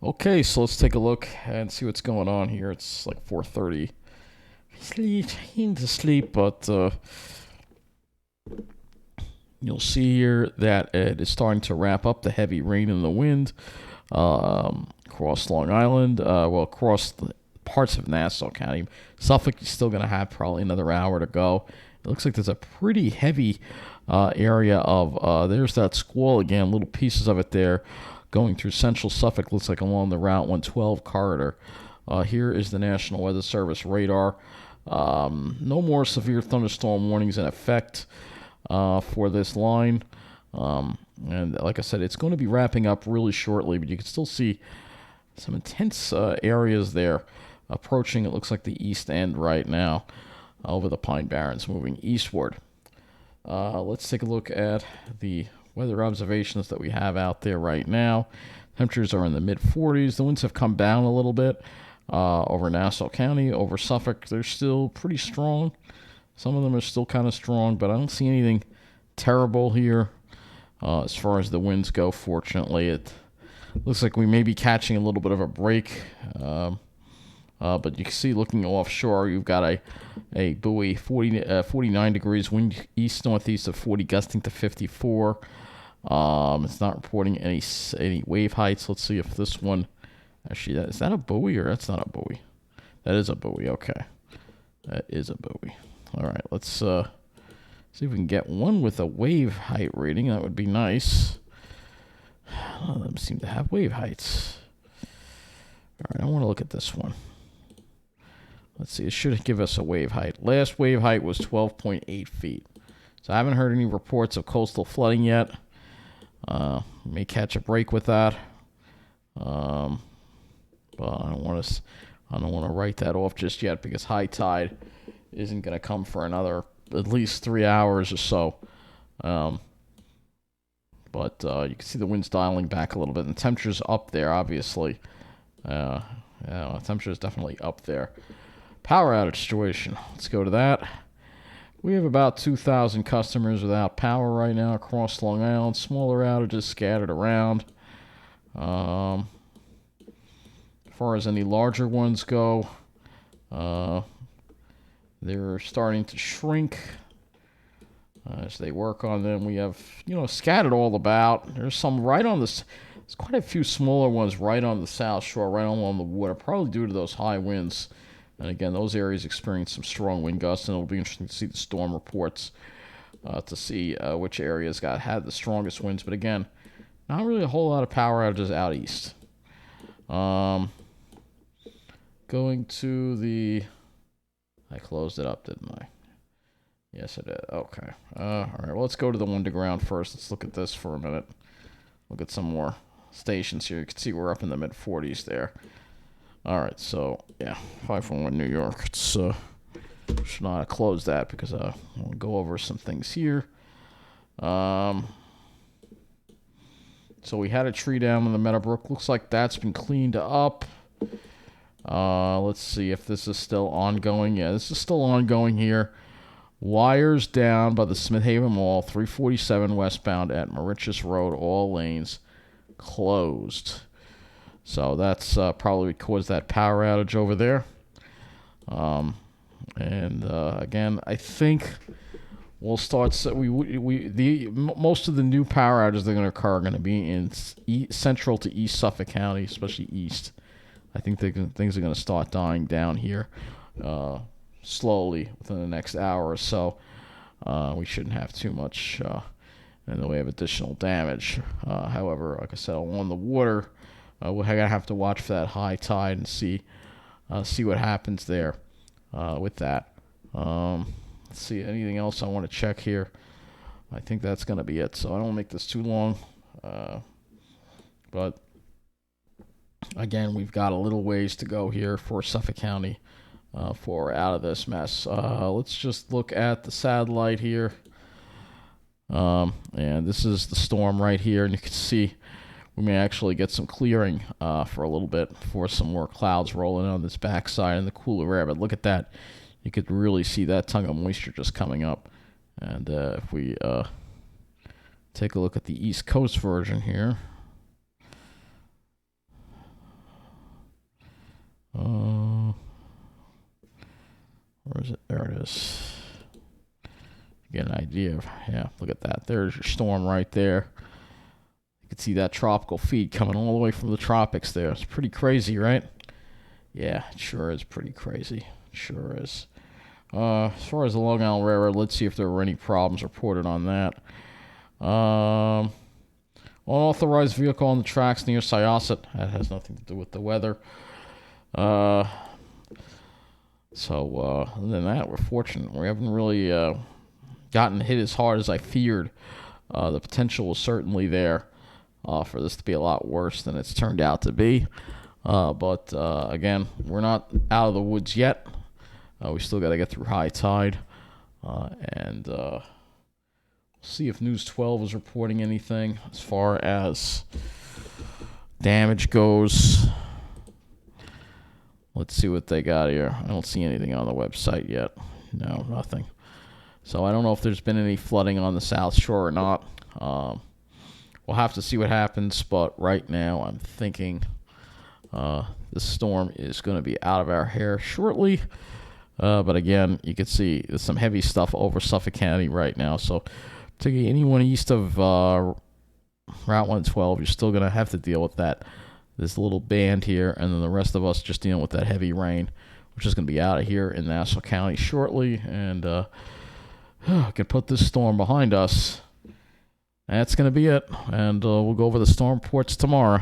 Okay, so let's take a look and see what's going on here. It's like 4:30. Keen to sleep, but you'll see here that it is starting to wrap up the heavy rain and the wind across Long Island. Across parts of Nassau County. Suffolk is still going to have probably another hour to go. It looks like there's a pretty heavy area of, there's that squall again, little pieces of it there going through central Suffolk, looks like along the Route 112 corridor. Here is the National Weather Service radar. No more severe thunderstorm warnings in effect for this line. And like I said, it's going to be wrapping up really shortly, but you can still see some intense areas there approaching, it looks like the east end right now over the Pine Barrens, moving eastward. Let's take a look at the weather observations that we have out there right now. Temperatures are in the mid-40s. The winds have come down a little bit over Nassau County, over Suffolk. They're still pretty strong. Some of them are still kind of strong, but I don't see anything terrible here as far as the winds go. Fortunately, it looks like we may be catching a little bit of a break. But you can see looking offshore, you've got a buoy, 49 degrees, wind east-northeast of 40, gusting to 54. It's not reporting any wave heights. Let's see if this one, actually, is that a buoy or that's not a buoy? That is a buoy, okay. That is a buoy. All right, let's see if we can get one with a wave height rating. That would be nice. None of them seem to have wave heights. All right, I want to look at this one. Let's see, it should give us a wave height. Last wave height was 12.8 feet. So I haven't heard any reports of coastal flooding yet. May catch a break with that. But I don't want to write that off just yet because high tide isn't going to come for another at least 3 hours or so. But you can see the winds dialing back a little bit. And the temperature's up there, obviously. The temperature is definitely up there. Power outage situation. Let's go to that. We have about 2,000 customers without power right now across Long Island. Smaller outages scattered around. As far as any larger ones go, they're starting to shrink as they work on them. We have, scattered all about. There's some right on this. There's quite a few smaller ones right on the South Shore, right along the water, probably due to those high winds. And again, those areas experience some strong wind gusts, and it'll be interesting to see the storm reports to see which areas had the strongest winds. But again, not really a whole lot of power outages out east. Going to the... I closed it up, didn't I? Yes, I did. Okay. All right, well, let's go to the underground first. Let's look at this for a minute. Look at some more stations here. You can see we're up in the mid-40s there. All right, so, yeah, 541 New York. It's should not close that because I want to go over some things here. So we had a tree down in the Meadowbrook. Looks like that's been cleaned up. Let's see if this is still ongoing. Yeah, this is still ongoing here. Wires down by the Smith Haven Mall, 347 westbound at Mauritius Road, all lanes closed. So that's probably caused that power outage over there. Again, I think we'll start. Most of the new power outages that are going to occur are going to be in central to East Suffolk County, especially east. I think things are going to start dying down here slowly within the next hour or so. We shouldn't have too much in the way of additional damage. However, like I said, along the water, we're going to have to watch for that high tide and see what happens there with that. Let's see, anything else I want to check here? I think that's going to be it, so I don't want to make this too long. But again, we've got a little ways to go here for Suffolk County for we're out of this mess. Let's just look at the satellite here. And this is the storm right here, and you can see we may actually get some clearing for a little bit before some more clouds rolling on this backside in the cooler air. But look at that. You could really see that tongue of moisture just coming up. And if we take a look at the East Coast version here, Just get an idea of, yeah, look at that. There's your storm right there. You can see that tropical feed coming all the way from the tropics there. It's pretty crazy, right? Yeah, it sure is pretty crazy. It sure is. As far as the Long Island Railroad, let's see if there were any problems reported on that. Unauthorized vehicle on the tracks near Syosset. That has nothing to do with the weather. Other than that, we're fortunate. We haven't really gotten hit as hard as I feared. The potential was certainly there for this to be a lot worse than it's turned out to be. But again, we're not out of the woods yet. We still got to get through high tide. And see if News 12 is reporting anything as far as damage goes. Let's see what they got here. I don't see anything on the website yet. No, nothing. So I don't know if there's been any flooding on the South Shore or not. We'll have to see what happens, but right now I'm thinking this storm is going to be out of our hair shortly. But again, you can see there's some heavy stuff over Suffolk County right now. So particularly anyone east of Route 112, you're still going to have to deal with that. This little band here, and then the rest of us just dealing with that heavy rain, which is going to be out of here in Nassau County shortly. And can put this storm behind us. That's going to be it. And we'll go over the storm reports tomorrow.